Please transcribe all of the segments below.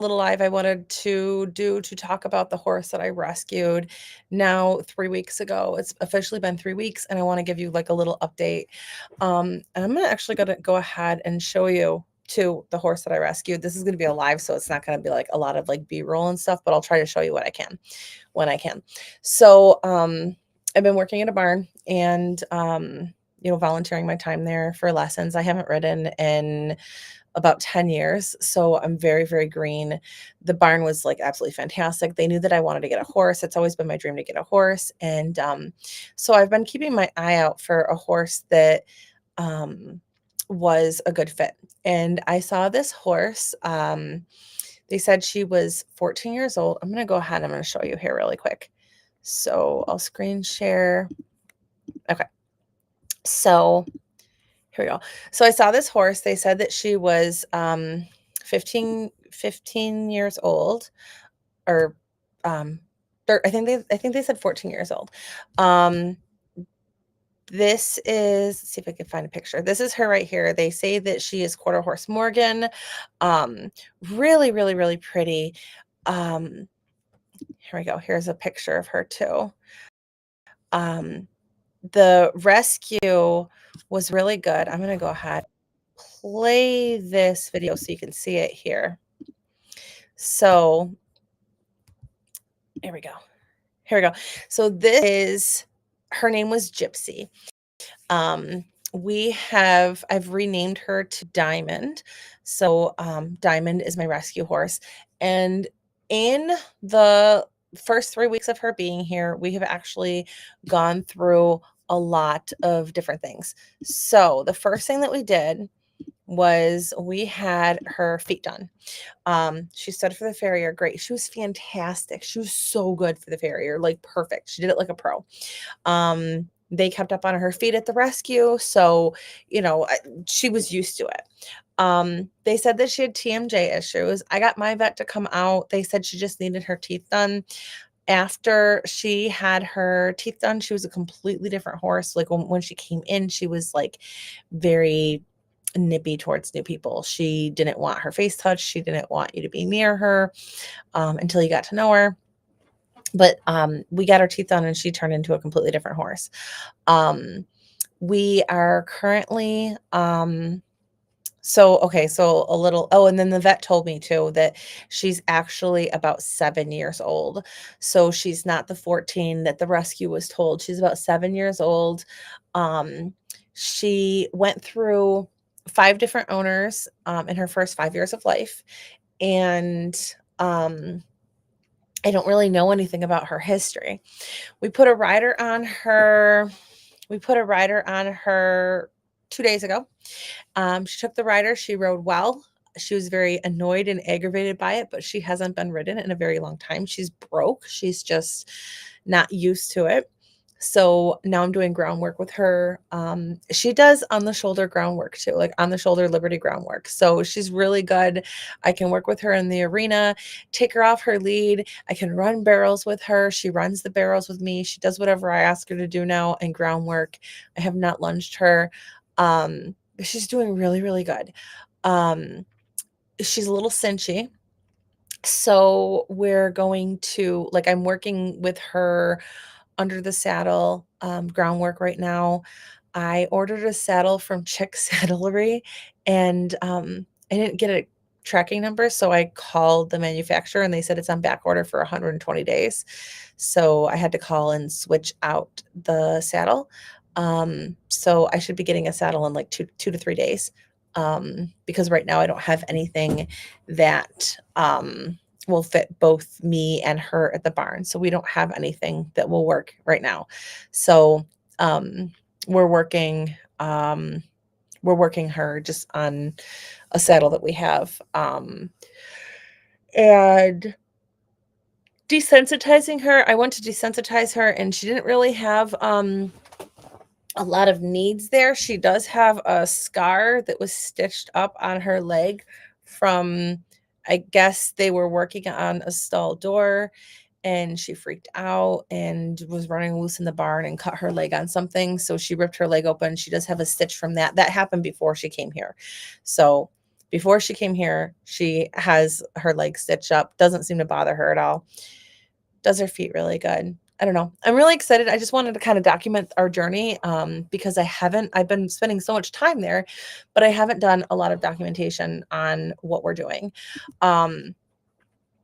little live I wanted to do to talk about the horse that I rescued now 3 weeks ago. It's officially been 3 weeks, and I wanna give you, like, a little update. And I'm gonna go ahead and show you to the horse that I rescued. This is gonna be a live, so it's not gonna be, like, a lot of, like, B-roll and stuff, but I'll try to show you what I can when I can. So, I've been working at a barn and, volunteering my time there for lessons. I haven't ridden in about 10 years. So I'm very, very green. The barn was like absolutely fantastic. They knew that I wanted to get a horse. It's always been my dream to get a horse. And so I've been keeping my eye out for a horse that um, was a good fit. And I saw this horse. They said she was 14 years old. I'm going to go ahead. I'm going to show you here really quick. So I'll screen share. Okay. So here we go. So I saw this horse. They said that she was 15 years old, or I think they said 14 years old. Um, this is, let's see if I can find a picture. This is her right here. They say that she is quarter horse Morgan. Um, really, really, really pretty. Um, here we go. Here's a picture of her too. Um, the rescue was really good. I'm going to go ahead play this video so you can see it here. So here we go. Here we go. So this is, her name was Gypsy. Um, I've renamed her to Diamond. So Diamond is my rescue horse. And in the first 3 weeks of her being here, we have actually gone through a lot of different things. So the first thing that we did was we had her feet done. She stood for the farrier. Great. She was fantastic. She was so good for the farrier, like perfect. She did it like a pro. They kept up on her feet at the rescue. So, she was used to it. They said that she had TMJ issues. I got my vet to come out. They said she just needed her teeth done. After she had her teeth done, she was a completely different horse. Like when she came in, she was like very nippy towards new people. She didn't want her face touched. She didn't want you to be near her until you got to know her. But we got her teeth done and she turned into a completely different horse. We are currently so a little, and then the vet told me too that she's actually about 7 years old. So she's not the 14 that the rescue was told. She's about 7 years old. She went through 5 different owners in her first 5 years of life. And I don't really know anything about her history. We put a rider on her. We put a rider on her 2 days ago. She took the rider. She rode well. She was very annoyed and aggravated by it, but she hasn't been ridden in a very long time. She's broke. She's just not used to it. So now I'm doing groundwork with her. She does on the shoulder groundwork too, like on the shoulder Liberty groundwork. So she's really good. I can work with her in the arena, take her off her lead. I can run barrels with her. She runs the barrels with me. She does whatever I ask her to do now in groundwork. I have not lunged her. But she's doing really, really good. She's a little cinchy. So we're going to, like, I'm working with her under the saddle groundwork right now. I ordered a saddle from Chick Saddlery and I didn't get a tracking number. So I called the manufacturer and they said it's on back order for 120 days. So I had to call and switch out the saddle. So I should be getting a saddle in like two to 3 days. Because right now I don't have anything that will fit both me and her at the barn. So we don't have anything that will work right now. So we're working her just on a saddle that we have. And desensitizing her, I went to desensitize her and she didn't really have a lot of needs there. She does have a scar that was stitched up on her leg from, I guess they were working on a stall door and she freaked out and was running loose in the barn and cut her leg on something. So she ripped her leg open. She does have a stitch from that. That happened before she came here. So Before she came here, she has her legs stitched up, doesn't seem to bother her at all. Does her feet really good. I don't know. I'm really excited. I just wanted to kind of document our journey, because I've been spending so much time there, but I haven't done a lot of documentation on what we're doing. Um,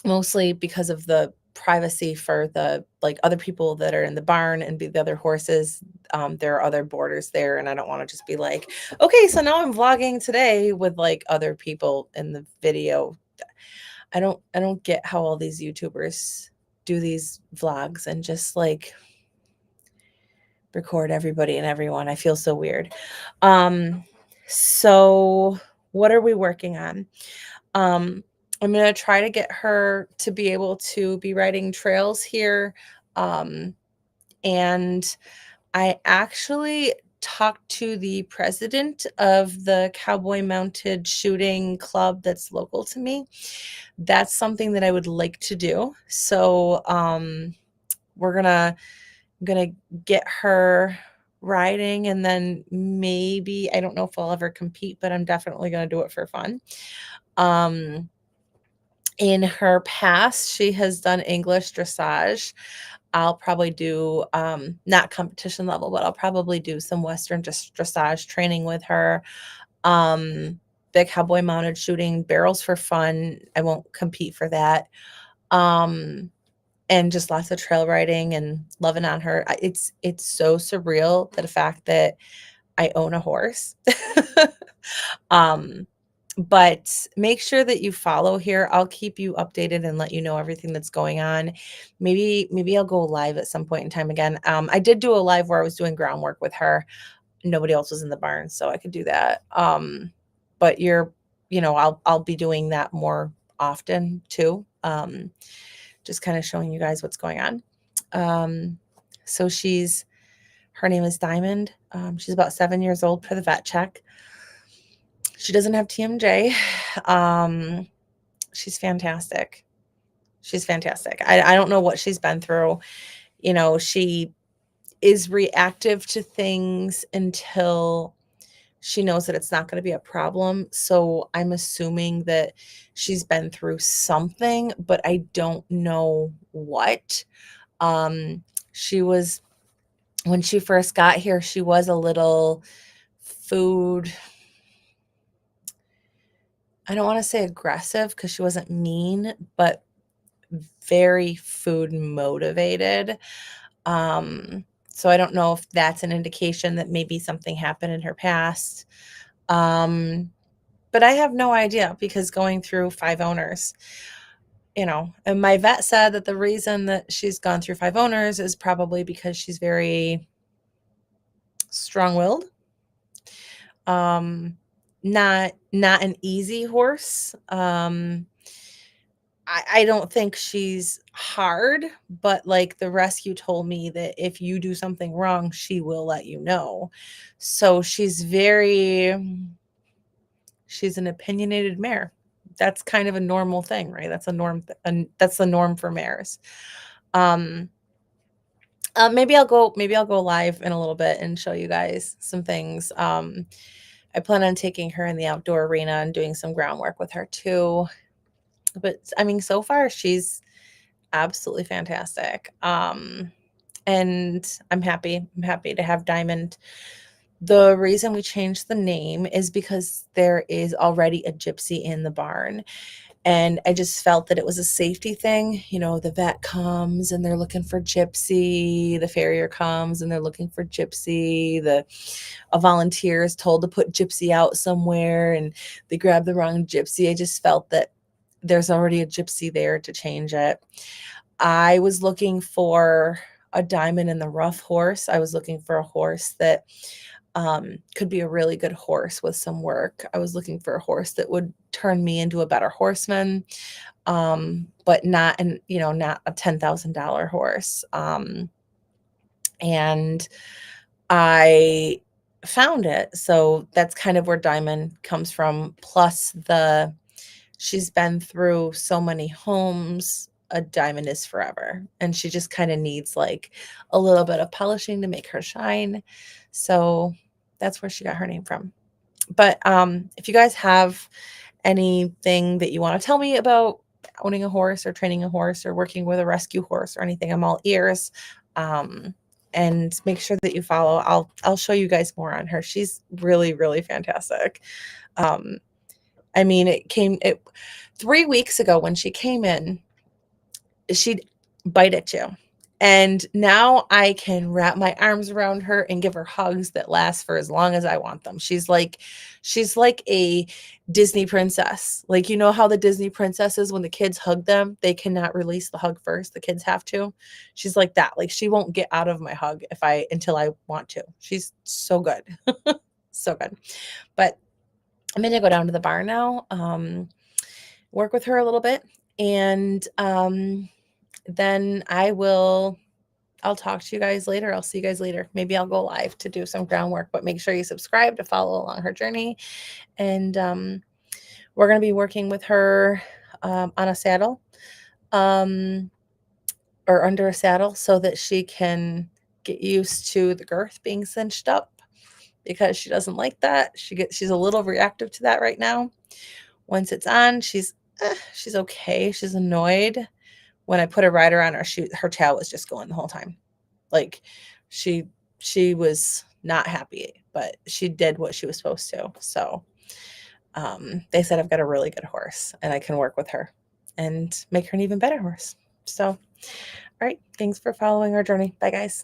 Mostly because of the privacy for the like other people that are in the barn and the other horses. There are other boarders there, and I don't want to just be like, okay, so now I'm vlogging today with like other people in the video. I don't get how all these YouTubers do these vlogs and just like record everybody and everyone. I feel so weird. Um, so what are we working on? Um, I'm gonna try to get her to be able to be riding trails here. Um, and I actually talked to the president of the Cowboy Mounted Shooting Club that's local to me. That's something that I would like to do. So we're gonna get her riding, and then maybe I don't know if I'll ever compete, but I'm definitely gonna do it for fun. Um, in her past, she has done English dressage. I'll probably do not competition level, but I'll probably do some Western dressage training with her. Um, the cowboy mounted shooting barrels for fun. I won't compete for that. Um, and just lots of trail riding and loving on her. It's so surreal, that the fact that I own a horse. Um, but make sure that you follow here. I'll keep you updated and let you know everything that's going on. Maybe I'll go live at some point in time again. I did do a live where I was doing groundwork with her. Nobody else was in the barn, so I could do that. But I'll be doing that more often too. Just kind of showing you guys what's going on. Um, so her name is Diamond. She's about 7 years old per the vet check. She doesn't have TMJ. Um, she's fantastic. She's fantastic. I don't know what she's been through. She is reactive to things until she knows that it's not going to be a problem. So I'm assuming that she's been through something, but I don't know what. Um, she was, when she first got here, she was a little food, I don't want to say aggressive because she wasn't mean, but very food motivated. So I don't know if that's an indication that maybe something happened in her past. Um, but I have no idea, because going through 5 owners, and my vet said that the reason that she's gone through 5 owners is probably because she's very strong-willed. Um, not an easy horse. I don't think she's hard, but like the rescue told me that if you do something wrong, she will let you know. So she's an opinionated mare. That's kind of a normal thing, right? That's a norm, and that's the norm for mares. Um, maybe I'll go live in a little bit and show you guys some things. I plan on taking her in the outdoor arena and doing some groundwork with her too. But I mean, so far she's absolutely fantastic. And I'm happy. I'm happy to have Diamond. The reason we changed the name is because there is already a gypsy in the barn. And I just felt that it was a safety thing. The vet comes and they're looking for gypsy. The farrier comes and they're looking for gypsy. A volunteer is told to put gypsy out somewhere and they grab the wrong gypsy. I just felt that there's already a gypsy there to change it. I was looking for a diamond in the rough horse. I was looking for a horse that could be a really good horse with some work. I was looking for a horse that would turn me into a better horseman, but not a $10,000 horse. And I found it. So that's kind of where Diamond comes from. Plus she's been through so many homes. A diamond is forever. And she just kind of needs like a little bit of polishing to make her shine. So that's where she got her name from. But if you guys have anything that you want to tell me about owning a horse or training a horse or working with a rescue horse or anything, I'm all ears. Um, and make sure that you follow. I'll show you guys more on her. She's really, really fantastic. Um, I mean, it 3 weeks ago when she came in, she'd bite at you. And now I can wrap my arms around her and give her hugs that last for as long as I want them. She's like a Disney princess. Like, you know how the Disney princesses, when the kids hug them, they cannot release the hug first. The kids have to. She's like that. Like, she won't get out of my hug until I want to. She's so good. So good. But I'm gonna go down to the barn now, work with her a little bit, and then I'll talk to you guys later. I'll see you guys later. Maybe I'll go live to do some groundwork, but make sure you subscribe to follow along her journey. And we're going to be working with her on a saddle or under a saddle so that she can get used to the girth being cinched up, because she doesn't like that. She's a little reactive to that right now. Once it's on, she's okay. She's annoyed. When I put a rider on her, her tail was just going the whole time. Like, she was not happy, but she did what she was supposed to. So they said I've got a really good horse and I can work with her and make her an even better horse. So, all right. Thanks for following our journey. Bye, guys.